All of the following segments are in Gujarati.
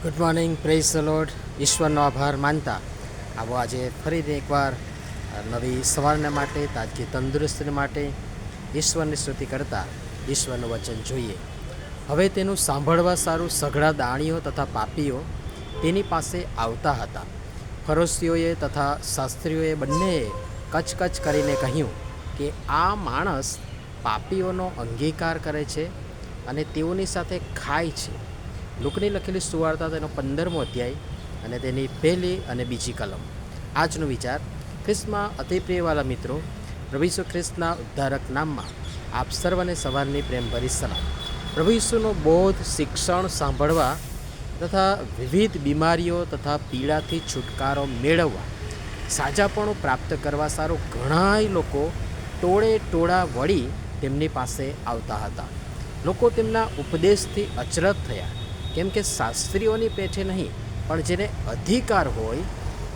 Good morning, praise the lord. ઈશ્વરનો આભાર માનતા આવો આજે ફરીથી એકવાર નવી સવારને માટે, તાજગી તંદુરસ્તીને માટે ઈશ્વરની સ્તુતિ કરતાં ઈશ્વરનું વચન જોઈએ. હવે તેનું સાંભળવા સારું સઘળા દાણીઓ તથા પાપીઓ તેની પાસે આવતા હતા. ફરોશીઓએ તથા શાસ્ત્રીઓએ બંનેએ કચકચ કરીને કહ્યું કે આ માણસ પાપીઓનો અંગીકાર કરે છે અને તેઓની સાથે ખાય છે. લુકની લખેલી સુવાર્તા તેનો 15મો અધ્યાય અને તેની પહેલી અને બીજી કલમ. આજનો વિચાર. ખ્રિસ્તમાં અતિ પ્રિયવાલા મિત્રો, પ્રભુ ઈસુ ખ્રિસ્તના ઉદ્ધારક નામમાં આપ સર્વને સવારની પ્રેમભરી સલામ. પ્રભુ ઈસુનો બોધ, શિક્ષણ સાંભળવા તથા વિવિધ બીમારીઓ તથા પીડાથી છુટકારો મેળવવા, સાજાપણું પ્રાપ્ત કરવા સારું ઘણાય લોકો ટોળે ટોળા વળી તેમની પાસે આવતા હતા. લોકો તેમના ઉપદેશથી અચરજ થયા, કેમ કે શાસ્ત્રીઓની પેઠે નહીં પણ જેને અધિકાર હોય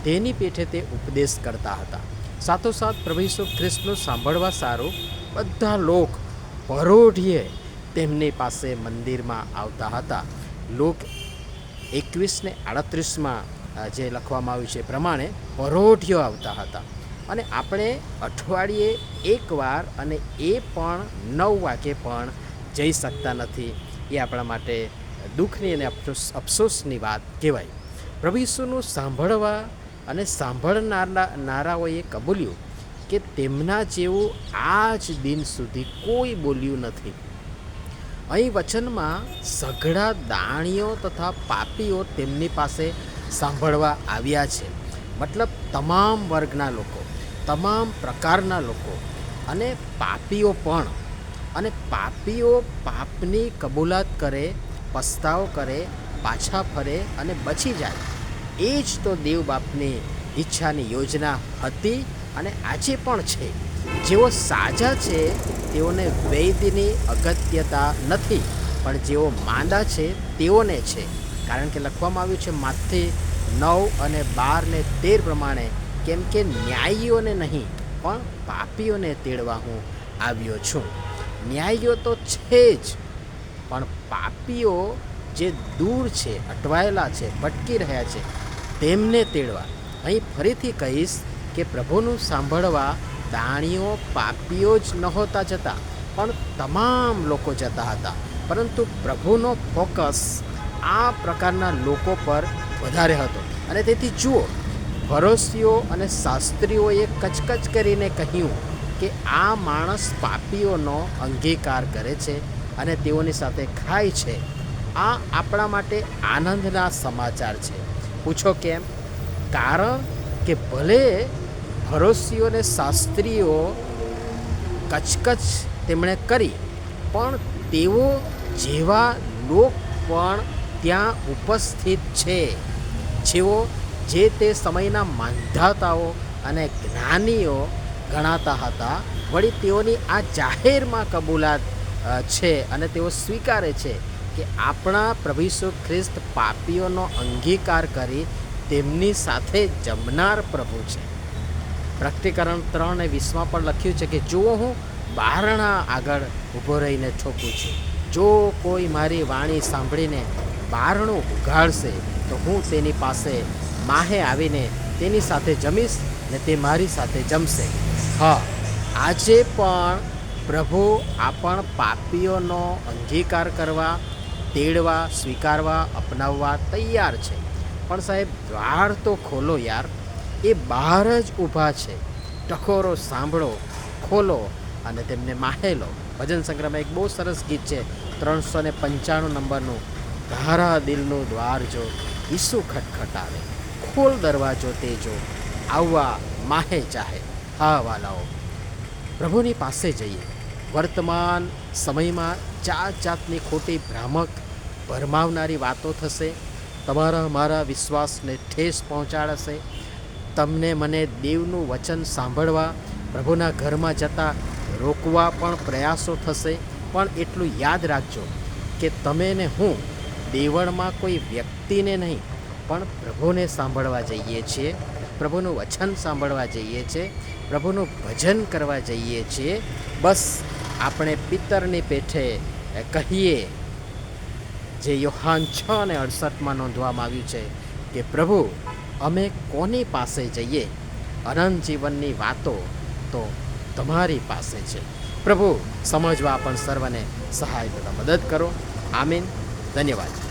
તેની પેઠે તે ઉપદેશ કરતા હતા. સાથોસાથ પ્રભુ ઈસુ ખ્રિસ્તનું સાંભળવા સારું બધા લોક પરોઢીએ તેમની પાસે મંદિરમાં આવતા હતા. લોક 21:38 જે લખવામાં આવ્યું છે પ્રમાણે પરોઢીઓ આવતા હતા. અને આપણે અઠવાડિયે એકવાર અને એ પણ 9 વાગે પણ જઈ શકતા નથી. એ આપણા માટે દુઃખની અને અફસોસની વાત કહેવાય. પ્રભુ ઈસુનું સાંભળવા અને સાંભળનારાઓએ કબૂલ્યું કે તેમના જેવું આજ દિન સુધી કોઈ બોલ્યું નથી. અહીં વચનમાં સઘળા દાણીઓ તથા પાપીઓ તેમની પાસે સાંભળવા આવ્યા છે. મતલબ તમામ વર્ગના લોકો, તમામ પ્રકારના લોકો અને પાપીઓ પણ. અને પાપીઓ પાપની કબૂલાત કરે, પસ્તાવો કરે, પાછા ફરે અને બચી જાય. એ જ તો દેવ બાપની ઈચ્છાની યોજના હતી અને આજે પણ છે. જેઓ સાજા છે તેઓને વૈદ્યની અગત્યતા નથી, પણ જેઓ માંદા છે તેઓને છે. કારણ કે લખવામાં આવ્યું છે માથી 9 અને 12 ને 13 પ્રમાણે, કેમ કે ન્યાયીઓને નહીં પણ પાપીઓને તેડવા હું આવ્યો છું. ન્યાયીઓ તો છે જ, પણ પાપીઓ જે દૂર છે, અટવાયેલા છે, ભટકી રહ્યા છે, તેમને તેડવા. અહીં ફરીથી કહીશ કે પ્રભુનું સાંભળવા દાણીઓ પાપીઓ જ નહોતા જતા, પણ તમામ લોકો જતા હતા. પરંતુ પ્રભુનો ફોકસ આ પ્રકારના લોકો પર વધારે હતો. અને તેથી જુઓ, ફરોશીઓ અને શાસ્ત્રીઓએ કચકચ કરીને કહ્યું કે આ માણસ પાપીઓનો અંગીકાર કરે છે અને તેઓની સાથે ખાય છે. આ આપણા માટે આનંદના સમાચાર છે. પૂછો કેમ? કારણ કે ભલે ફરોશીઓ અને શાસ્ત્રીઓ કચકચ તેમણે કરી, પણ તેઓ જેવા લોક પણ ત્યાં ઉપસ્થિત છે, જેઓ જે તે સમયના માંધાતાઓ અને જ્ઞાનીઓ ગણાતા હતા. વળી તેઓની આ જાહેરમાં કબૂલાત છે અને તેઓ સ્વીકારે છે કે આપણા પ્રભુ ઈસુ ખ્રિસ્ત પાપીઓનો અંગીકાર કરી તેમની સાથે જમનાર પ્રભુ છે. પ્રકટીકરણ 3:20 પણ લખ્યું છે કે જુઓ, હું બારણા આગળ ઊભો રહીને ઠોકું છું. જો કોઈ મારી વાણી સાંભળીને બારણું ઉઘાડશે તો હું તેની પાસે માહે આવીને તેની સાથે જમીશ ને તે મારી સાથે જમશે. હા, આજે પણ પ્રભુ આપણ પાપીઓનો અંગીકાર કરવા, તેડવા, સ્વીકારવા, અપનાવવા તૈયાર છે. પણ સાહેબ, દ્વાર તો ખોલો યાર. એ બહાર જ ઊભા છે. ટકોરો સાંભળો, ખોલો અને તેમને માહેલો. ભજન સંગ્રહમાં એક બહુ સરસ ગીત છે, 395 નંબરનું. તારા દિલનું દ્વાર જો ઈસુ ખટખટાવે, ખોલ દરવાજો તેજો, આવવા માહે ચાહે. હા વાલાઓ, પ્રભુની પાસે જઈએ. વર્તમાન સમયમાં જાત જાતની ખોટી ભ્રામક ભરમાવનારી વાતો થશે. તમારા મારા વિશ્વાસને ઠેસ પહોંચાડશે. તમને મને દેવનું વચન સાંભળવા, પ્રભુના ઘરમાં જતાં રોકવા પણ પ્રયાસો થશે. પણ એટલું યાદ રાખજો કે તમે ને હું દેવળમાં કોઈ વ્યક્તિને નહીં પણ પ્રભુને સાંભળવા જઈએ છીએ, પ્રભુનું વચન સાંભળવા જઈએ છીએ, પ્રભુનું ભજન કરવા જઈએ છીએ. બસ આપણે પિત્તરની પેઠે કહીએ જે યોહાન 6:68 નોંધવામાં આવ્યું છે કે પ્રભુ અમે કોની પાસે જઈએ, અનંત જીવનની વાતો તો તમારી પાસે છે. પ્રભુ સમજવા પણ સર્વને સહાય તથા મદદ કરો. આમીન. ધન્યવાદ.